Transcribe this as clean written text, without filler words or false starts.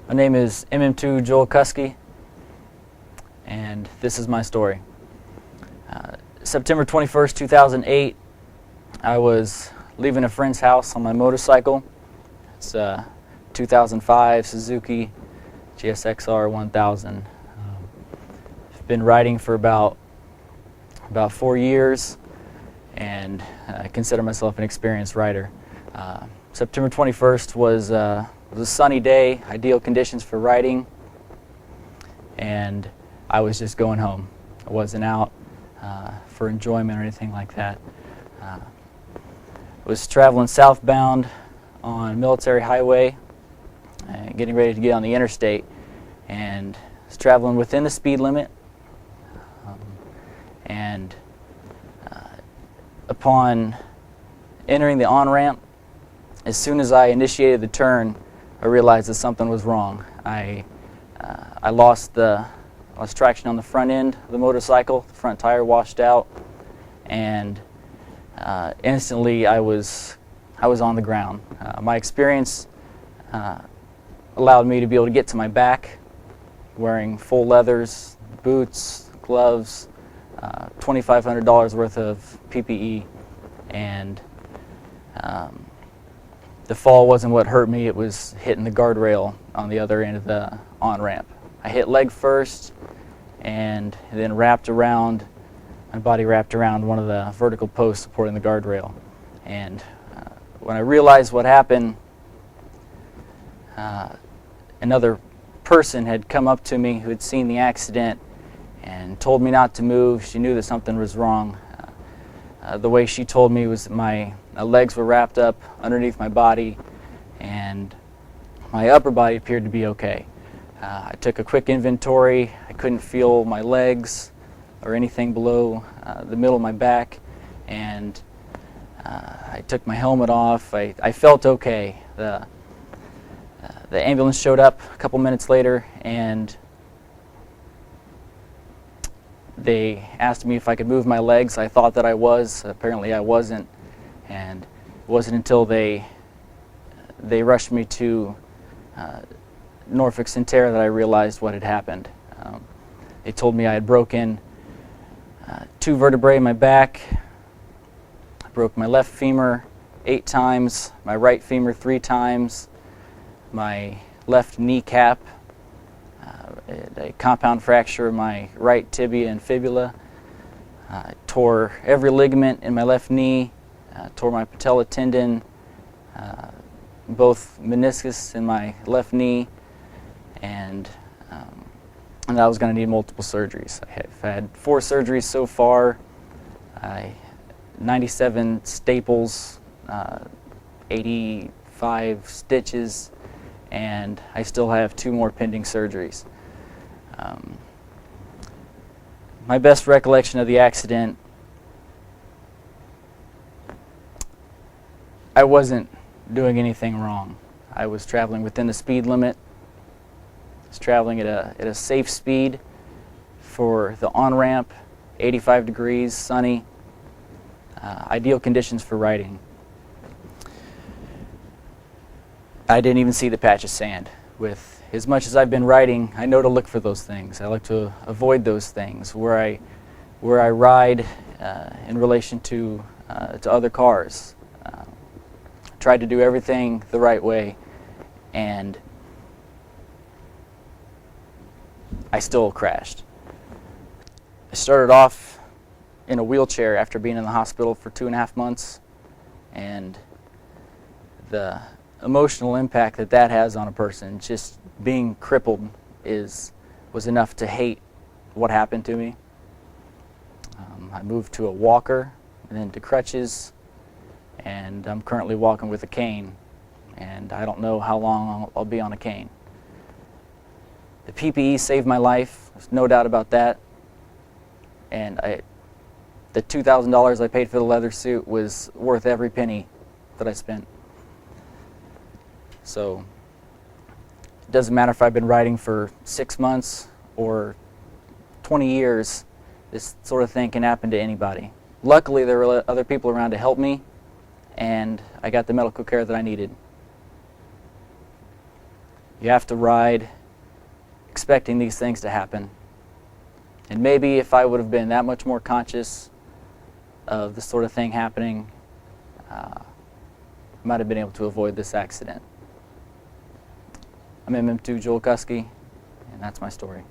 My name is MM2 Kouski, and this is my story. September 21st, 2008, I was leaving a friend's house on my motorcycle. It's a 2005 Suzuki GSXR 1000. I've been riding for about 4 years, and I consider myself an experienced rider. September 21st was a sunny day, ideal conditions for riding, and I was just going home. I wasn't out for enjoyment or anything like that. I was traveling southbound on Military Highway, getting ready to get on the interstate, and was traveling within the speed limit. Upon entering the on-ramp, as soon as I initiated the turn, I realized that something was wrong. I lost traction on the front end of the motorcycle. The front tire washed out, and instantly I was on the ground. My experience allowed me to be able to get to my back, wearing full leathers, boots, gloves, $2,500 worth of PPE, and the fall wasn't what hurt me. It was hitting the guardrail on the other end of the on-ramp. I hit leg first, and then my body wrapped around one of the vertical posts supporting the guardrail. And when I realized what happened, another person had come up to me who had seen the accident and told me not to move. She knew that something was wrong. The way she told me was that my legs were wrapped up underneath my body, and my upper body appeared to be okay. I took a quick inventory. I couldn't feel my legs or anything below the middle of my back, and I took my helmet off. I felt okay. The ambulance showed up a couple minutes later, and they asked me if I could move my legs. I thought that I was. Apparently I wasn't. And it wasn't until they rushed me to Norfolk Centera that I realized what had happened. They told me I had broken 2 vertebrae in my back. I broke my left femur 8 times, my right femur 3 times, my left kneecap, a compound fracture of my right tibia and fibula. I tore every ligament in my left knee, tore my patella tendon, both meniscus in my left knee, and I was going to need multiple surgeries. I've had 4 surgeries so far, 97 staples, 85 stitches, and I still have 2 more pending surgeries. My best recollection of the accident, I wasn't doing anything wrong. I was traveling within the speed limit. I was traveling at a safe speed for the on-ramp, 85 degrees, sunny, ideal conditions for riding. I didn't even see the patch of sand. With as much as I've been riding, I know to look for those things. I like to avoid those things where I ride in relation to other cars. Tried to do everything the right way, and I still crashed. I started off in a wheelchair after being in the hospital for 2.5 months, and the emotional impact that has on a person, just being crippled, was enough to hate what happened to me. I moved to a walker and then to crutches, and I'm currently walking with a cane, and I don't know how long I'll be on a cane. The PPE saved my life, there's no doubt about that, and the $2,000 I paid for the leather suit was worth every penny that I spent. So it doesn't matter if I've been riding for 6 months or 20 years, this sort of thing can happen to anybody. Luckily, there were other people around to help me, and I got the medical care that I needed. You have to ride expecting these things to happen. And maybe if I would have been that much more conscious of this sort of thing happening, I might have been able to avoid this accident. I'm MM2 Kouski, and that's my story.